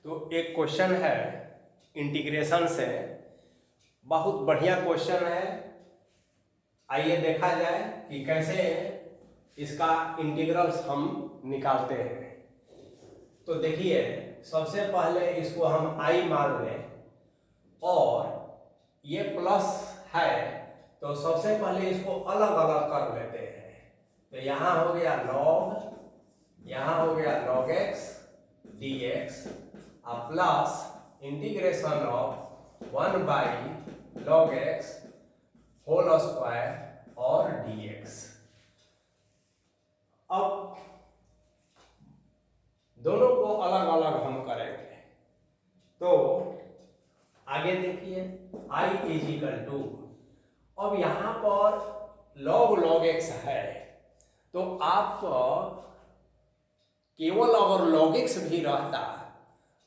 तो एक क्वेश्चन है इंटीग्रेशन से, बहुत बढ़िया क्वेश्चन है। आइए देखा जाए कि कैसे इसका इंटीग्रल्स हम निकालते हैं। तो देखिए, सबसे पहले इसको हम i मान लें और ये प्लस है तो सबसे पहले इसको अलग अलग कर लेते हैं। तो यहाँ हो गया log, यहाँ हो गया log x dx plus integration of 1 by log x whole square और dx। अब दोनों को अलग अलग हम करेंगे। तो आगे देखिए, i इज इक्वल टू, अब यहां पर log x है तो आप केवल अगर log x भी रहता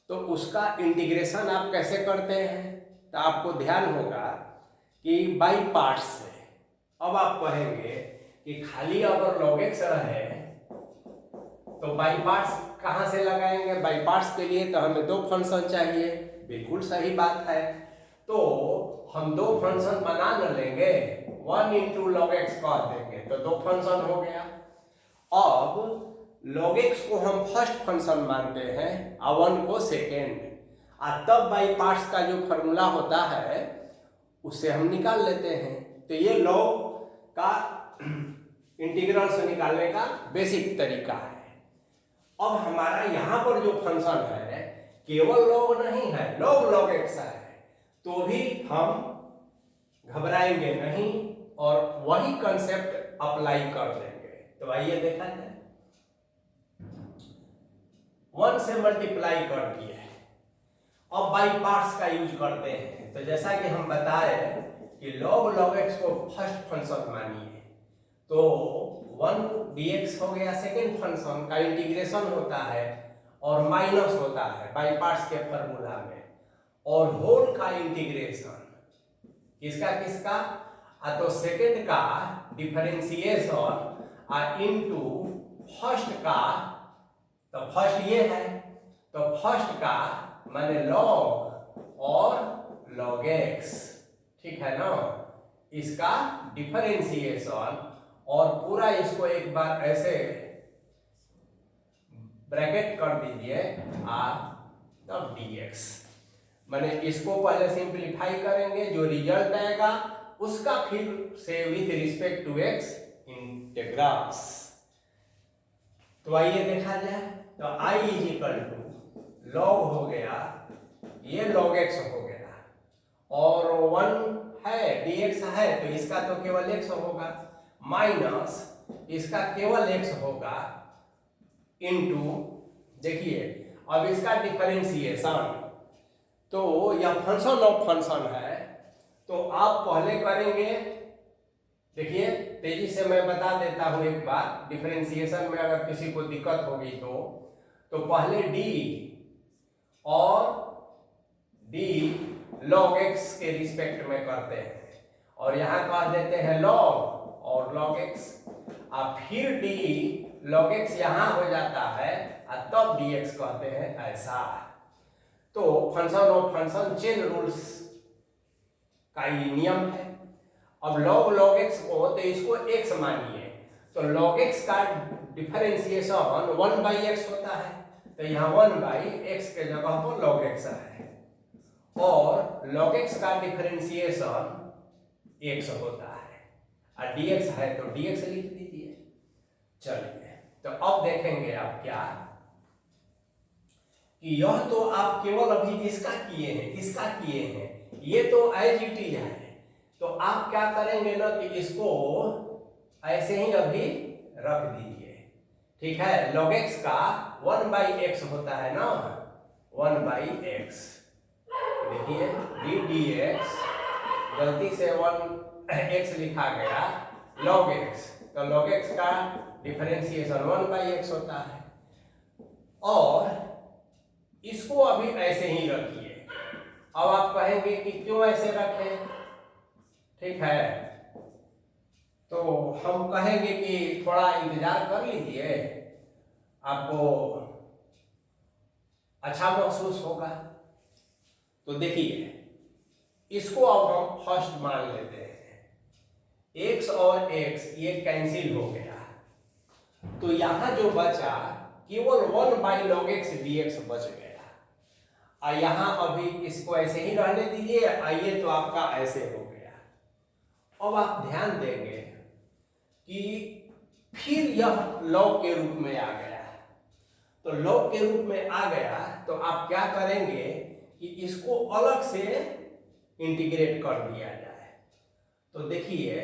तो उसका इंटीग्रेशन आप कैसे करते हैं, तो आपको ध्यान होगा कि बाई पार्ट्स से। अब आप कहेंगे कि खाली अगर log x रहे तो बाई पार्ट्स कहाँ से लगाएंगे? बाई पार्ट्स के लिए तो हमें दो फंक्शन चाहिए। बिल्कुल सही बात है। तो हम दो फंक्शन बना न लेंगे, 1 इंटू log x कर देंगे तो दो फंक्शन हो गया। अब log x को हम फर्स्ट फंक्शन मानते हैं और 1 को सेकेंड, और तब बाई पार्ट्स का जो फॉर्मूला होता है उससे हम निकाल लेते हैं। तो ये log का इंटीग्रल से निकालने का बेसिक तरीका है। अब हमारा यहाँ पर जो फंक्शन है केवल log नहीं है, log x है, तो भी हम घबराएंगे नहीं और वही कंसेप्ट अप्लाई कर देंगे। तो आइए देखा जाए, 1 से मल्टीप्लाई कर दिए। अब बाई पार्ट्स का यूज करते हैं। तो जैसा कि हम बताए कि log x को फर्स्ट फंक्शन मानिए, तो 1 dx हो गया सेकेंड फंक्शन का इंटीग्रेशन होता है और माइनस होता है बाई पार्ट्स के फॉर्मूला में, और होल का इंटीग्रेशन किसका किसका, तो सेकेंड का डिफरेंशिएशन इनटू फर्स्ट का, तो फर्स्ट ये है तो फर्स्ट का माने log और log x, ठीक है ना, इसका डिफरेंशिएशन, और पूरा इसको एक बार ऐसे ब्रैकेट कर दीजिए तब dx, माने इसको पहले सिंपलीफाई करेंगे, जो रिजल्ट आएगा उसका फिर से with respect to x integrals. तो आइए देखा जाए, तो i is equal to log हो गया, ये log x हो गया, और 1 है dx है तो इसका तो केवल x होगा, माइनस इसका केवल x होगा, इनटू देखिए अब इसका डिफरेंशिएशन। तो यह फंक्शन ऑफ फंक्शन है, तो आप पहले करेंगे, देखिए तेजी से मैं बता देता हूं एक बार, डिफरेंशिएशन में अगर किसी को दिक्कत होगी तो पहले d और d log x के रिस्पेक्ट में करते हैं, और यहां कह देते हैं log और log x, और फिर d log x यहां हो जाता है और तब dx कहते हैं ऐसा। तो function of function chain rules का ये नियम है। अब log x को, तो इसको x मानिए, तो log x का डिफरेंशिएशन 1 बाई x होता है, तो यहाँ 1 बाई x के जगह पर log x है, और log x का डिफरेंशिएशन x होता है, और dx है तो dx लिख दीजिए। चलिए, तो अब देखेंगे आप क्या कि यह तो आप केवल अभी इसका किए हैं, इसका किए हैं, ये तो एज इट इज है। तो आप क्या करेंगे ना कि इसको ऐसे ही अभी रख दीजिए, ठीक है। log x का 1 बाई x होता है ना, 1 बाई x, देखिए dx गलती से 1 x लिखा गया, log x, तो log x का डिफरेंशिएशन 1 बाई x होता है, और इसको अभी ऐसे ही रखिए। अब आप कहेंगे कि क्यों ऐसे रखें, ठीक है, तो हम कहेंगे कि थोड़ा इंतजार कर लीजिए, आपको अच्छा महसूस होगा। तो देखिए इसको अब हम फर्स्ट मान लेते हैं, x और x ये कैंसिल हो गया, तो यहां जो बचा केवल 1/log x dx बच गया। और यहां अभी इसको ऐसे ही रहने दीजिए, आइए तो आपका ऐसे हो गया। अब आप ध्यान देंगे कि फिर यह लॉग के रूप में आ गया, तो लॉग के रूप में आ गया तो आप क्या करेंगे कि इसको अलग से इंटीग्रेट कर दिया जाए। तो देखिए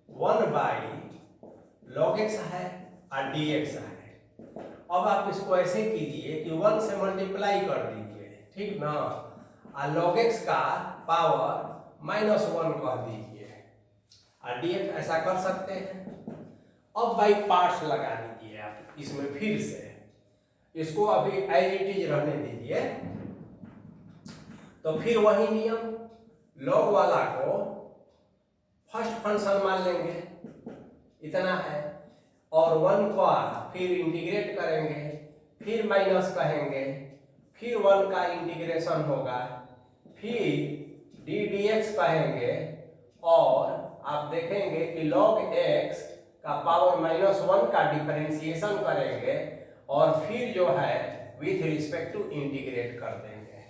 1/log x है और dx है। अब आप इसको ऐसे कीजिए कि 1 से मल्टीप्लाई कर दीजिए, ठीक ना, और log x का पावर -1 कह दीजिए और dx ऐसा कर सकते हैं। अब बाई पार्ट्स लगा दीजिए आप इसमें, फिर से इसको अभी एज इट इज रहने दीजिए। तो फिर वही नियम, लॉग वाला को फर्स्ट फंक्शन मान लेंगे, इतना है, और 1 को फिर इंटीग्रेट करेंगे, फिर माइनस कहेंगे, फिर 1 का इंटीग्रेशन होगा, फिर डी dx कहेंगे, और आप देखेंगे कि log x का पावर -1 का डिफरेंशिएशन करेंगे और फिर जो है विथ रिस्पेक्ट टू इंटीग्रेट कर देंगे।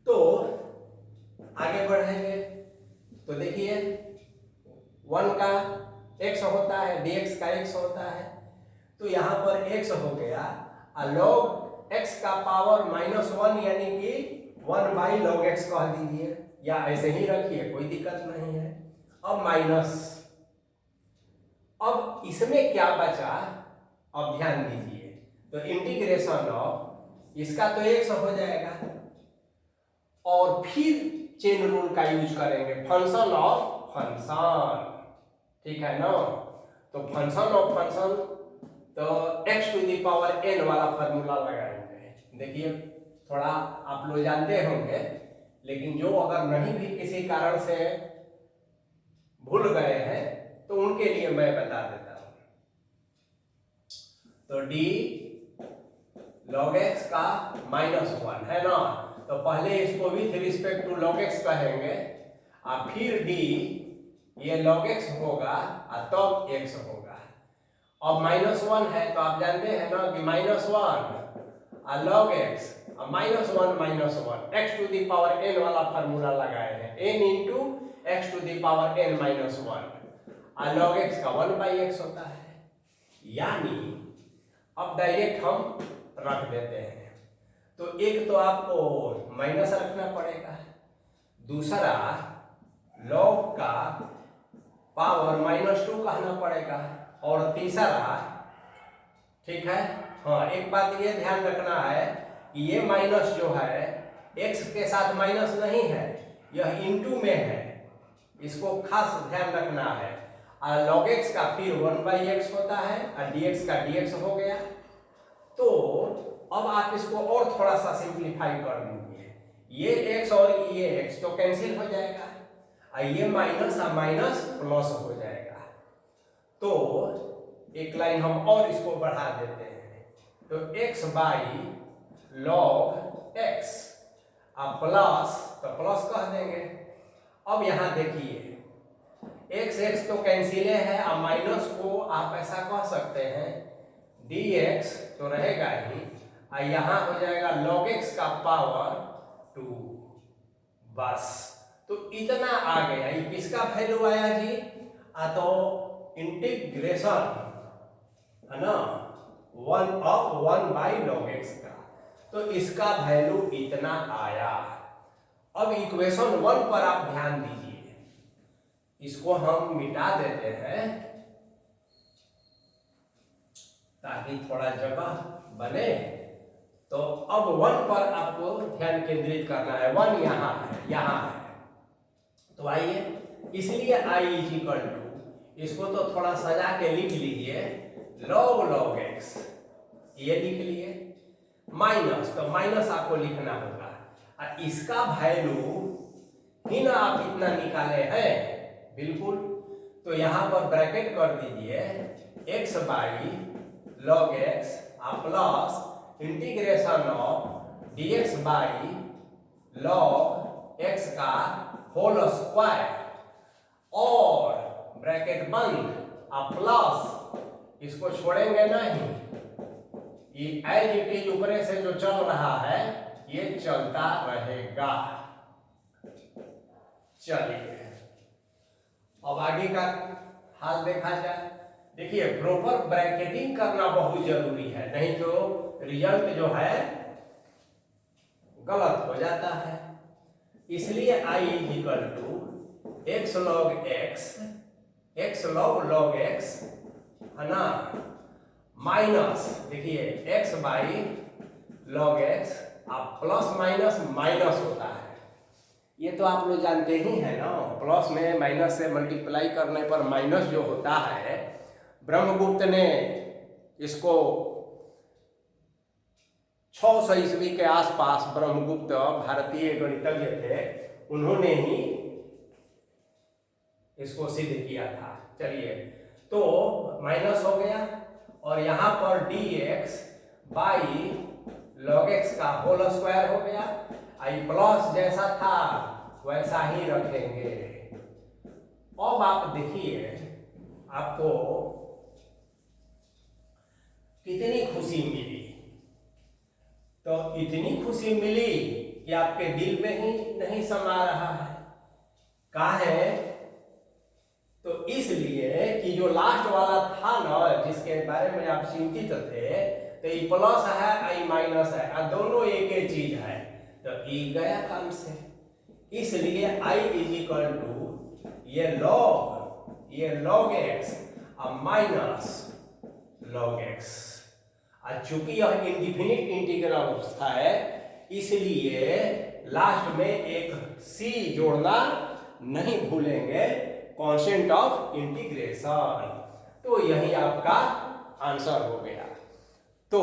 तो आगे बढ़ेंगे तो देखिए 1 का x होता है, dx का x होता है, तो यहाँ पर x हो गया और log x का पावर -1 यानी कि 1/log x कह दीजिए, या ऐसे ही रखिए, कोई दिक्कत नहीं है। अब माइनस, अब इसमें क्या बचा, अब ध्यान दीजिए, तो इंटीग्रेशन ऑफ इसका तो x हो जाएगा, और फिर चेन रूल का यूज करेंगे, फंक्शन ऑफ फंक्शन, ठीक है ना। तो फंक्शन ऑफ फंक्शन, तो x⁴n वाला फॉर्मूला लगाएंगे। देखिए थोड़ा आप लोग जानते होंगे, लेकिन जो अगर नहीं भी किसी कारण से भूल गए हैं तो उनके लिए मैं बता देता हूं। तो d log x का -1 है ना, तो पहले इसको with respect to log x कहेंगे, और फिर d ये log x होगा और तब x होगा। अब -1 है तो आप जानते हैं ना कि -1 और log x और -1 x⁴n वाला फॉर्मूला लगाए हैं, n इंटू x⁴n -1 और log x का 1/x होता है। यानी अब डायरेक्ट हम रख देते हैं, तो एक तो आपको माइनस रखना पड़ेगा, दूसरा log का पावर -2 कहना पड़ेगा, और तीसरा, ठीक है, हाँ एक बात ये ध्यान रखना है कि ये माइनस जो है x के साथ माइनस नहीं है, यह इनटू में है, इसको खास ध्यान रखना है। और log x का फिर 1/x होता है और dx का dx हो गया। तो अब आप इसको और थोड़ा सा सिंप्लीफाई कर दीजिए, ये x और ये x तो कैंसिल हो जाएगा, और ये माइनस और माइनस प्लस हो जाएगा। तो एक लाइन हम और इसको बढ़ा देते हैं, तो x/log x अब प्लस, तो प्लस कह देंगे। अब यहां देखिए x तो कैंसिले है, और माइनस को आप ऐसा कह सकते हैं dx तो रहेगा ही, और यहां हो जाएगा log x का पावर 2, बस। तो इतना आ गया, ये किसका वैल्यू आया जी, तो इंटीग्रेशन है ना 1/log x का, तो इसका वैल्यू इतना आया। अब इक्वेशन 1 पर आप ध्यान दीजिए, इसको हम मिटा देते हैं ताकि थोड़ा जगह बने। तो अब 1 पर आपको ध्यान केंद्रित करना है, 1 यहाँ है, यहाँ है, तो आइए, इसलिए i इसको तो थोड़ा सजा के लिख लीजिए, log x ये लिख लिए, माइनस, तो माइनस आपको लिखना होगा, और इसका वैल्यू ही ना आप इतना निकाले हैं, बिल्कुल। तो यहां पर ब्रैकेट कर दीजिए x/log x plus integration integration of dx by log x का होल स्क्वायर और ब्रैकेट बंद प्लस, इसको छोड़ेंगे नहीं, ये एज इट इज ऊपर से जो चल रहा है ये चलता रहेगा। चलिए अब आगे का हाल देखा जाए। देखिए प्रॉपर ब्रैकेटिंग करना बहुत जरूरी है, नहीं तो रिजल्ट जो है गलत हो जाता है। इसलिए i is equal to x log x log x है ना, माइनस देखिए x बाई लॉग एक्स, आप प्लस माइनस माइनस होता है, ये तो आप लोग जानते ही हैं ना। प्लस में माइनस से मल्टीप्लाई करने पर माइनस जो होता है, ब्रह्मगुप्त ने इसको 600 ईस्वी के आसपास, ब्रह्मगुप्त भारतीय गणितज्ञ थे, उन्होंने ही इसको सिद्ध किया था। चलिए तो माइनस हो गया और यहाँ पर dx बाई log x का होल स्क्वायर हो गया। आई प्लस जैसा था वैसा ही रखेंगे। अब आप देखिए आपको कितनी खुशी मिली, तो इतनी खुशी मिली कि आपके दिल में ही नहीं समा रहा है। काहे? तो इसलिए कि जो लास्ट वाला था ना, जिसके बारे में आप चिंतित थे, तो ये प्लस है आई माइनस है, और दोनों एक ही चीज है, तो ई गया काम से। इसलिए i इज इक्वल टू ये log x और माइनस log x। चूंकि यह इंडिफिनिट इंटीग्रल है, इसलिए लास्ट में एक c जोड़ना नहीं भूलेंगे, कांस्टेंट ऑफ इंटीग्रेशन। तो यही आपका आंसर हो गया। तो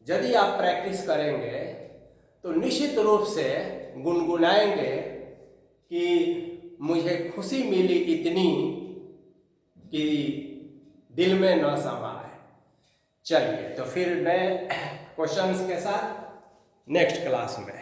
यदि आप प्रैक्टिस करेंगे तो निश्चित रूप से गुनगुनाएंगे कि मुझे खुशी मिली इतनी कि दिल में न समाए। चलिए तो फिर नए क्वेश्चंस के साथ नेक्स्ट क्लास में।